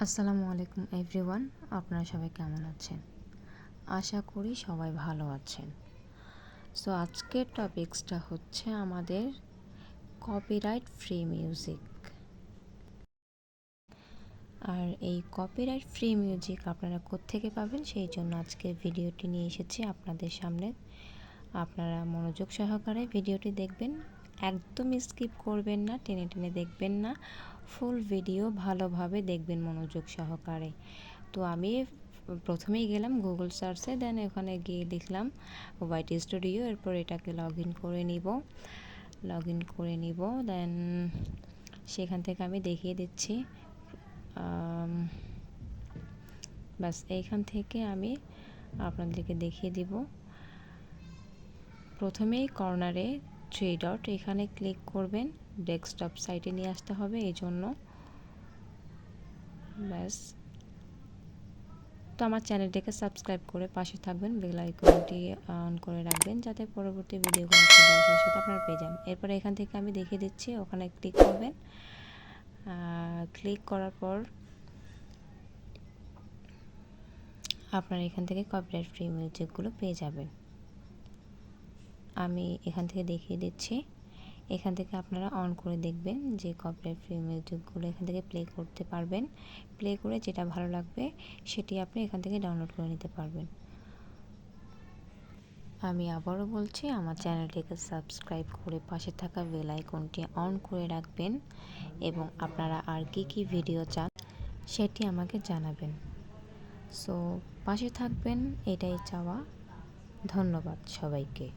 আসসালামু আলাইকুম এভরিওয়ান, আপনারা সবাই কেমন আছেন? আশা করি সবাই ভালো আছেন। সো আজকের টপিকসটা হচ্ছে আমাদের কপিরাইট ফ্রি মিউজিক। আর এই কপিরাইট ফ্রি মিউজিক আপনারা কোত্থেকে পাবেন, সেই জন্য আজকের ভিডিওটি নিয়ে এসেছি আপনাদের সামনে। আপনারা মনোযোগ সহকারে ভিডিওটি দেখবেন, একদম স্কিপ করবেন না, টেনে টেনে দেখবেন না, ফুল ভিডিও ভালোভাবে দেখবেন মনোযোগ সহকারে। তো আমি প্রথমেই গেলাম গুগল সার্চে, দেন ওখানে গিয়ে লিখলাম হোয়াইট স্টুডিও, এরপর এটাকে লগ ইন করে নিব। দেন সেখান থেকে আমি দেখিয়ে দিচ্ছি। বাস এইখান থেকে আমি আপনাদেরকে দেখিয়ে দিব। প্রথমেই কর্নারে 3 ডট, এখানে ক্লিক করবেন, ডেস্কটপ সাইটে নিয়ে আসতে হবে। এই জন্য ব্যাস। তো আমার চ্যানেলটিকে সাবস্ক্রাইব করে পাশে থাকবেন, বেল আইকনটি অন করে রাখবেন, যাতে পরবর্তী ভিডিওগুলো সেটা আপনারা পেয়ে যান। এরপরে এখান থেকে আমি দেখিয়ে দিচ্ছি, ওখানে ক্লিক করবেন। ক্লিক করার পর আপনারা এখান থেকে কপিরাইট ফ্রি মিউজিকগুলো পেয়ে যাবেন। আমি এখান থেকে দেখিয়ে দিচ্ছি। এখান থেকে আপনারা অন করে দেখবেন যে কপিরাইট ফ্রি মিউজিকগুলো এখান থেকে প্লে করতে পারবেন। প্লে করে যেটা ভালো লাগবে সেটি আপনি এখান থেকে ডাউনলোড করে নিতে পারবেন। আমি আবারও বলছি, আমার চ্যানেলটিকে সাবস্ক্রাইব করে পাশে থাকা বেল আইকনটি অন করে রাখবেন, এবং আপনারা আর কি ভিডিও চান সেটি আমাকে জানাবেন। সো পাশে থাকবেন, এটাই চাওয়া। ধন্যবাদ সবাইকে।